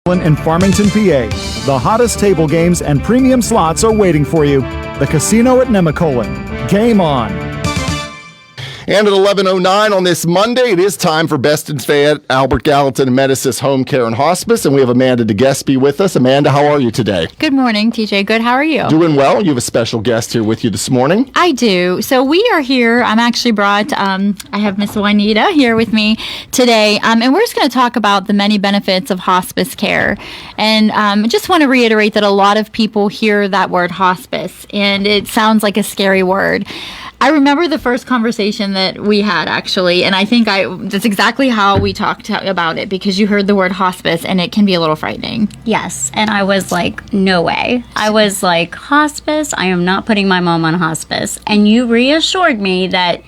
In Farmington, PA. The hottest table games and premium slots are waiting for you. The Casino at Nemacolin. Game on. And at 11:09 on this Monday, it is time for Best in Fayette, Albert Gallatin Amedisys Home Care and Hospice, and we have Amanda DeGespy with us. Amanda, how are you today? Good morning, TJ. Good. How are you? Doing well. You have a special guest here with you this morning. I do. So we are here. I'm actually brought, I have Miss Juanita here with me today, and we're just going to talk about the many benefits of hospice care. And I just want to reiterate that a lot of people hear that word hospice, and it sounds like a scary word. I remember the first conversation that we had, actually, and I think that's exactly how we talked about it, because you heard the word hospice, and it can be a little frightening. Yes, and I was like, no way. I was like, hospice? I am not putting my mom on hospice. And you reassured me that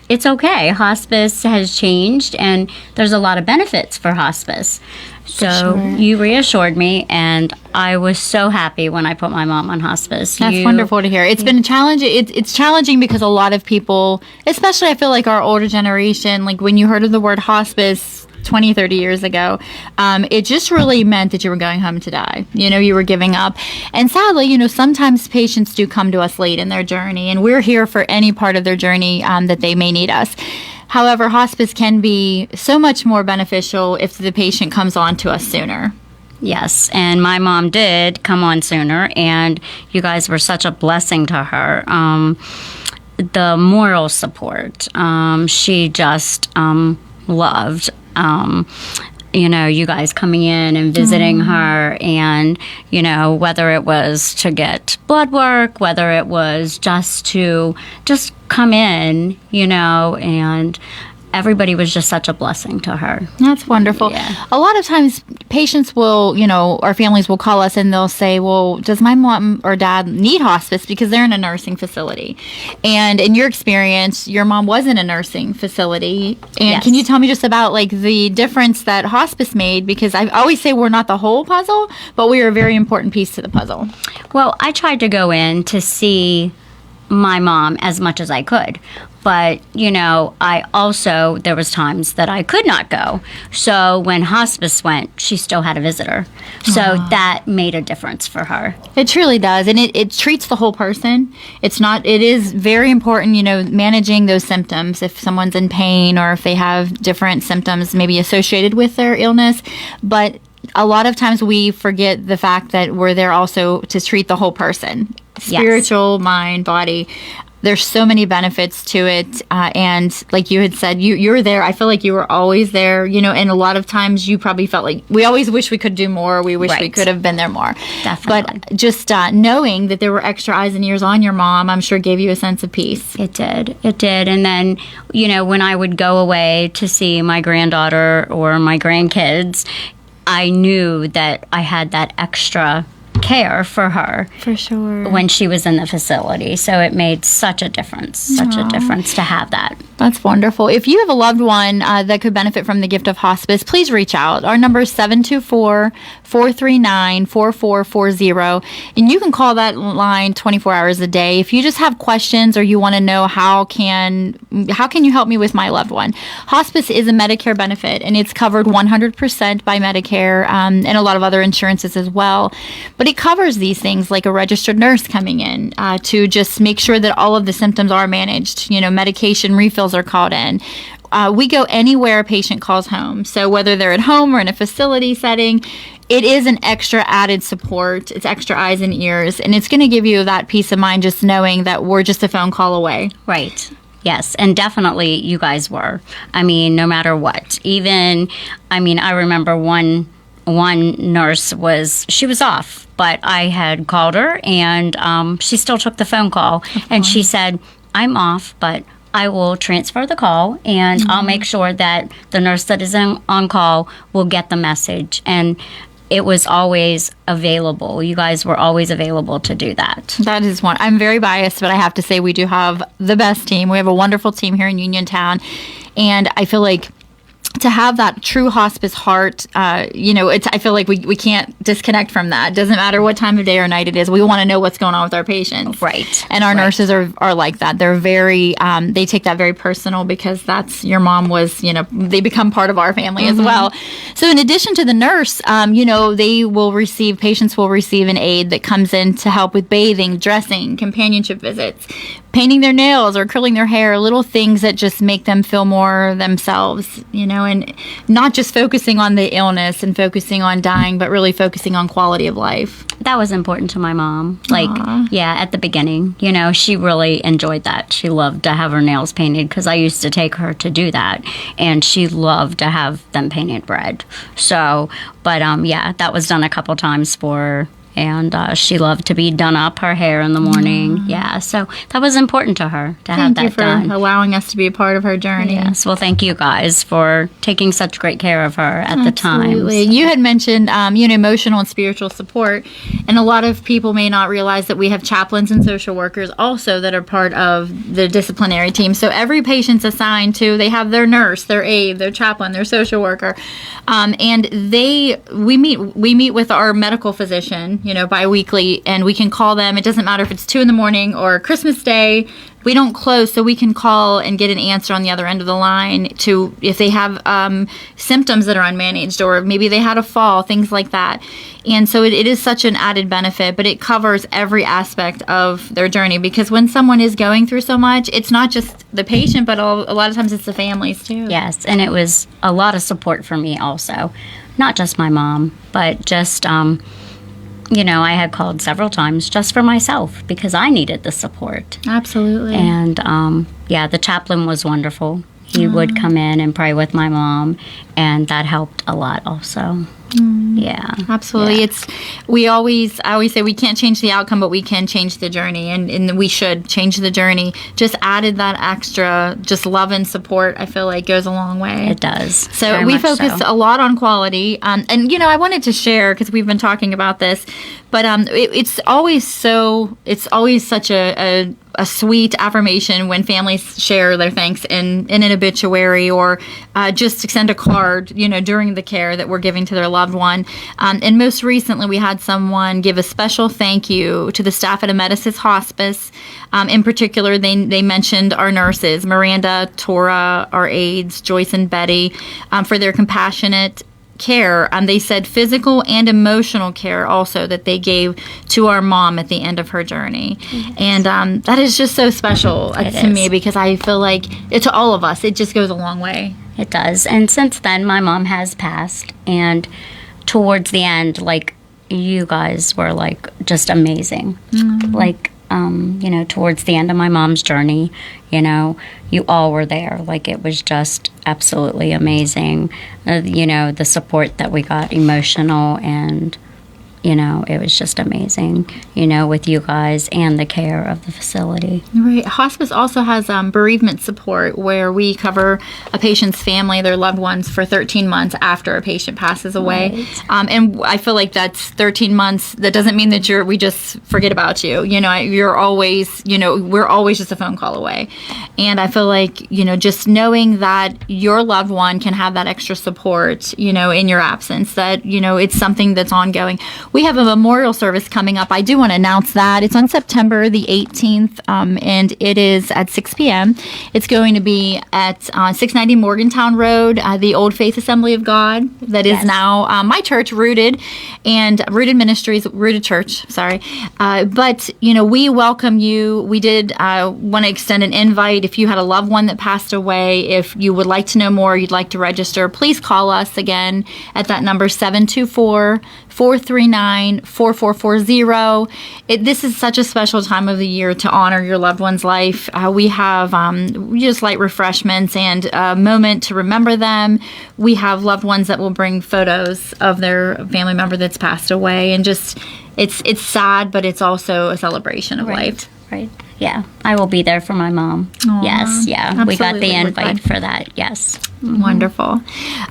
it's okay. Hospice has changed, and there's a lot of benefits for hospice. So you reassured me, and I was so happy when I put my mom on hospice. That's wonderful to hear. It's been challenging. It's challenging because a lot of people, especially I feel like our older generation, like when you heard of the word hospice 20, 30 years ago, it just really meant that you were going home to die. You were giving up. And sadly, sometimes patients do come to us late in their journey, and we're here for any part of their journey that they may need us. However, hospice can be so much more beneficial if the patient comes on to us sooner. Yes, and my mom did come on sooner, and you guys were such a blessing to her. The moral support, she just loved. You guys coming in and visiting her, and, whether it was to get blood work, whether it was just to come in, and everybody was just such a blessing to her. That's wonderful. Yeah. A lot of times patients will, our families will call us and they'll say, well, does my mom or dad need hospice because they're in a nursing facility? And in your experience, your mom was in a nursing facility. And yes. Can you tell me just about the difference that hospice made? Because I always say we're not the whole puzzle, but we are a very important piece to the puzzle. Well, I tried to go in to see my mom as much as I could. But, I also, there was times that I could not go. So when hospice went, she still had a visitor. So that made a difference for her. It truly does. And it treats the whole person. It is very important, managing those symptoms. If someone's in pain or if they have different symptoms maybe associated with their illness. But a lot of times we forget the fact that we're there also to treat the whole person. Spiritual, yes. Mind, body. There's so many benefits to it. And like you had said, you're there. I feel like you were always there, and a lot of times you probably felt like we always wish we could do more. We wish we could have been there more. Definitely. But just knowing that there were extra eyes and ears on your mom, I'm sure gave you a sense of peace. It did. And then, when I would go away to see my granddaughter or my grandkids, I knew that I had that extra care for her. For sure. When she was in the facility. So it made such a difference to have that. That's wonderful. If you have a loved one that could benefit from the gift of hospice, please reach out. Our number is 724-439-4440. And you can call that line 24 hours a day. If you just have questions or you want to know how can you help me with my loved one? Hospice is a Medicare benefit, and it's covered 100% by Medicare and a lot of other insurances as well. But it covers these things like a registered nurse coming in to just make sure that all of the symptoms are managed. Medication refills are called in. We go anywhere a patient calls home. So whether they're at home or in a facility setting, it is an extra added support. It's extra eyes and ears, and it's going to give you that peace of mind just knowing that we're just a phone call away. Right. Yes, and definitely you guys were. No matter what. I remember one nurse was off, but I had called her, and she still took the phone call, and she said, I'm off, but I will transfer the call, and I'll make sure that the nurse that is on call will get the message. And it was always available. You guys were always available to do that. That is one. I'm very biased, but I have to say we do have the best team. We have a wonderful team here in Uniontown, and I feel like to have that true hospice heart, I feel like we can't disconnect from that. It doesn't matter what time of day or night it is. We want to know what's going on with our patients. Right. And our nurses are like that. They're very, they take that very personal because that's your mom was, they become part of our family as well. So in addition to the nurse, patients will receive an aide that comes in to help with bathing, dressing, companionship visits, painting their nails or curling their hair, little things that just make them feel more themselves, and not just focusing on the illness and focusing on dying, but really focusing on quality of life. That was important to my mom. At the beginning, she really enjoyed that. She loved to have her nails painted because I used to take her to do that, and she loved to have them painted red. So, but that was done a couple times for her. And she loved to be done up, her hair in the morning. Yeah, so that was important to her to have that done. Thank you for allowing us to be a part of her journey. Yes, well, thank you guys for taking such great care of her at the time. Absolutely. You had mentioned, emotional and spiritual support, and a lot of people may not realize that we have chaplains and social workers also that are part of the disciplinary team. So every patient's assigned to, they have their nurse, their aide, their chaplain, their social worker, and we meet with our medical physician, bi-weekly, and we can call them. It doesn't matter if it's 2 a.m. or Christmas Day. We don't close, so we can call and get an answer on the other end of the line to if they have symptoms that are unmanaged, or maybe they had a fall, things like that. And so it is such an added benefit, but it covers every aspect of their journey, because when someone is going through so much, it's not just the patient, but a lot of times it's the families too. Yes, and it was a lot of support for me also. Not just my mom, but just I had called several times just for myself because I needed the support. Absolutely. And, the chaplain was wonderful. He would come in and pray with my mom, and that helped a lot also. Yeah. Absolutely. Yeah. I always say we can't change the outcome, but we can change the journey, and we should change the journey. Just added that extra, just love and support, I feel like goes a long way. It does. So we focus a lot on quality. And I wanted to share, because we've been talking about this, but it's always such a sweet affirmation when families share their thanks in an obituary, or just extend a card, during the care that we're giving to their loved one. And most recently, we had someone give a special thank you to the staff at Amedisys Hospice. In particular, they mentioned our nurses, Miranda, Tora, our aides, Joyce and Betty, for their compassionate care. They said physical and emotional care also that they gave to our mom at the end of her journey. Yes. And that is just so special to me, because I feel like to all of us, it just goes a long way. It does. And since then, my mom has passed, and towards the end, you guys were just amazing. Towards the end of my mom's journey, you all were there. It was just absolutely amazing. The support that we got, emotional, and it was just amazing, with you guys and the care of the facility. Right. Hospice also has bereavement support, where we cover a patient's family, their loved ones, for 13 months after a patient passes away. Right. And I feel like that's 13 months. That doesn't mean that we just forget about you. You're always, we're always just a phone call away. And I feel like, just knowing that your loved one can have that extra support, in your absence, that, it's something that's ongoing. We have a memorial service coming up. I do want to announce that. It's on September the 18th, and it is at 6 p.m. It's going to be at 690 Morgantown Road, the Old Faith Assembly of God, that is now my church, Rooted Ministries, Rooted Church, sorry. But, we welcome you. We did want to extend an invite. If you had a loved one that passed away, if you would like to know more, you'd like to register, please call us again at that number, 724-439-4440. This is such a special time of the year to honor your loved one's life. We have just light refreshments and a moment to remember them. We have loved ones that will bring photos of their family member that's passed away, and just it's sad, but it's also a celebration of life. Right. yeah, I will be there for my mom. Aw, Yes, yeah. We got the absolutely. We're invite glad. for that. Yes. Wonderful.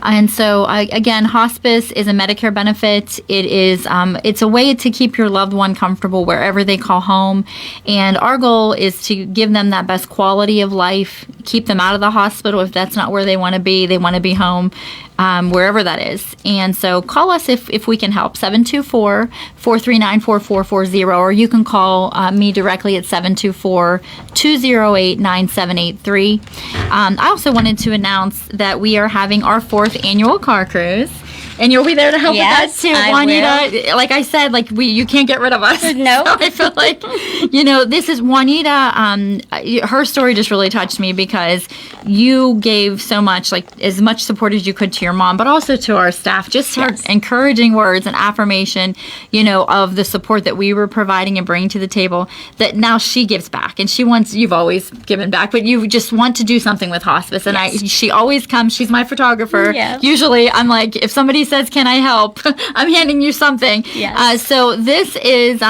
And so, again, hospice is a Medicare benefit. It is, it's a way to keep your loved one comfortable wherever they call home. And our goal is to give them that best quality of life, keep them out of the hospital if that's not where they want to be. They want to be home, wherever that is. And so call us if we can help, 724-439-4440, or you can call me directly at 724-208-9783. I also wanted to announce that we are having our 4th annual car cruise. And you'll be there to help Yes, with that too, I Juanita. Like I said, you can't get rid of us. No. So I feel like, this is Juanita. Her story just really touched me because you gave so much, like as much support as you could to your mom, but also to our staff. Just her encouraging words and affirmation, of the support that we were providing and bringing to the table. That now she gives back, and you've always given back, but you just want to do something with hospice. And she always comes. She's my photographer. Yeah. Usually, I'm like, if somebody says, "Can I help?" I'm handing you something. Yes. So this is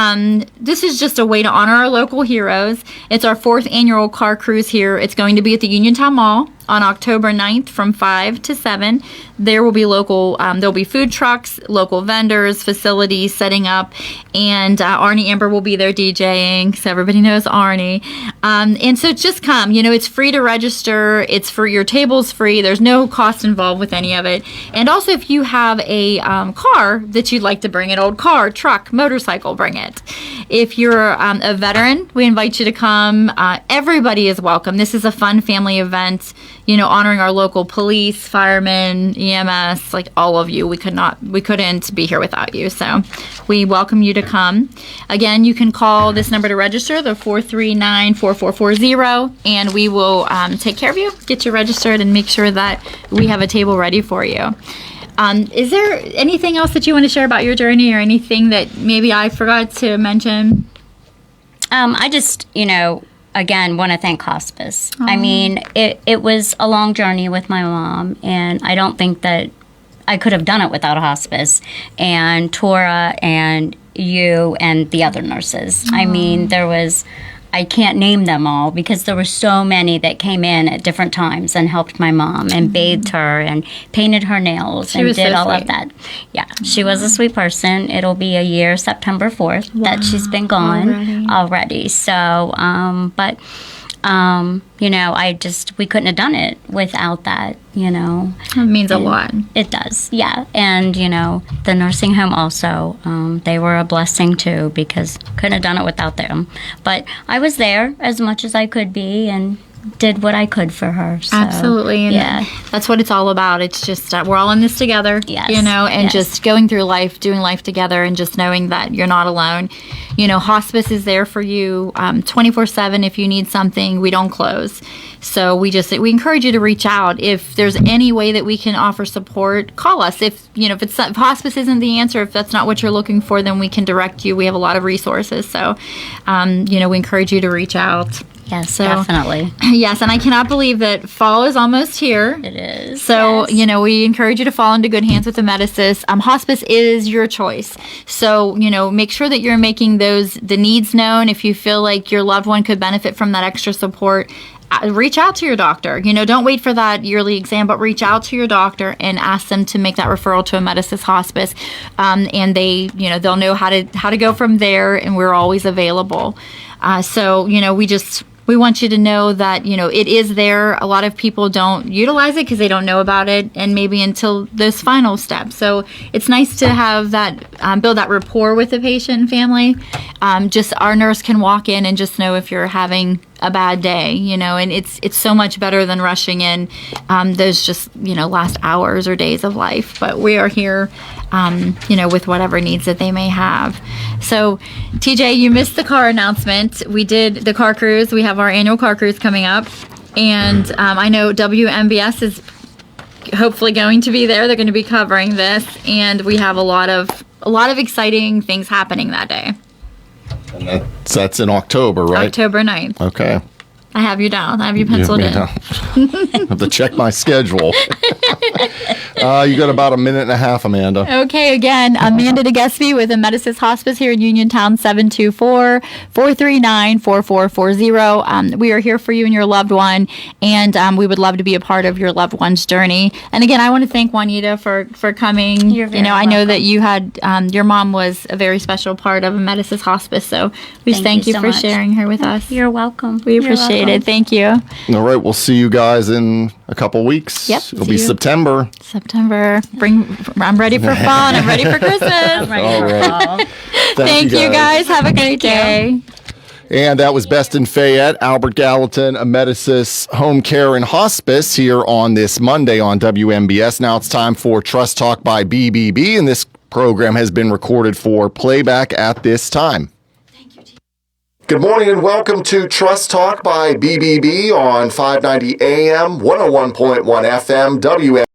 just a way to honor our local heroes. It's our 4th annual car cruise here. It's going to be at the Uniontown Mall on October 9th from 5 to 7. There will be there'll be food trucks, local vendors, facilities setting up, and Arnie Amber will be there DJing, so everybody knows Arnie. And so just come. It's free to register. It's for your table's free. There's no cost involved with any of it. And also, if you have a car that you'd like to bring, an old car, truck, motorcycle, bring it. If you're a veteran, we invite you to come. Everybody is welcome. This is a fun family event. Honoring our local police, firemen, EMS, like all of you. We couldn't be here without you. So we welcome you to come. Again, you can call this number to register, the 439-4440, and we will take care of you, get you registered, and make sure that we have a table ready for you. Is there anything else that you want to share about your journey, or anything that maybe I forgot to mention? I just, again, want to thank hospice. I mean, it was a long journey with my mom, and I don't think that I could have done it without hospice and Tora and you and the other nurses. I mean, I can't name them all because there were so many that came in at different times and helped my mom and bathed her and painted her nails and did all of that. Yeah, she was a sweet person. It'll be a year, September 4th, that she's been gone already. So, we couldn't have done it without that, It means a lot. It does, yeah. And, the nursing home also, they were a blessing too, because couldn't have done it without them. But I was there as much as I could be and did what I could for her. So, absolutely. And that's what it's all about. It's just we're all in this together, and just going through life, doing life together, and just knowing that you're not alone. Hospice is there for you 24/7 if you need something. We don't close. So we encourage you to reach out. If there's any way that we can offer support, call us. If hospice isn't the answer, if that's not what you're looking for, then we can direct you. We have a lot of resources. So, we encourage you to reach out. Yes, definitely. Yes, and I cannot believe that fall is almost here. It is. So, yes. We encourage you to fall into good hands with Amedisys. Hospice is your choice. So, make sure that you're making the needs known. If you feel like your loved one could benefit from that extra support, reach out to your doctor. Don't wait for that yearly exam, but reach out to your doctor and ask them to make that referral to Amedisys Hospice. And they, they'll know how to go from there, and we're always available. So, we want you to know that, it is there. A lot of people don't utilize it because they don't know about it, and maybe until those final steps. So it's nice to have that, build that rapport with the patient and family. Just our nurse can walk in and just know if you're having a bad day, and it's so much better than rushing in those just, last hours or days of life. But we are here, with whatever needs that they may have. So, TJ, you missed the car announcement. We did the car cruise. We have our annual car cruise coming up. And I know WMBS is hopefully going to be there. They're going to be covering this. And we have a lot of exciting things happening that day. And that's in October, right? October 9th. Okay. I have you down. I have you penciled in. I have to check my schedule. You got about a minute and a half, Amanda. Okay, again, Amanda DeGespy with Amedisys Hospice here in Uniontown, 724-439-4440. We are here for you and your loved one, and we would love to be a part of your loved one's journey. And again, I want to thank Juanita for coming. You're very I know that welcome. you had, your mom was a very special part of Amedisys Hospice, so we just thank you so for much. sharing her with us. You're welcome. We appreciate it. Thank you. All right, we'll see you guys in a couple weeks. Yep, It'll see be you. September. September. I'm ready for fun. I'm ready for Christmas. I'm ready All for right. fall. Thank you guys. Have a great day. And that was Best in Fayette, Albert Gallatin Amedisys Home Care and Hospice here on this Monday on WMBS. Now it's time for Trust Talk by BBB, and this program has been recorded for playback at this time. Good morning and welcome to Trust Talk by BBB on 590 AM, 101.1 FM, WMBS.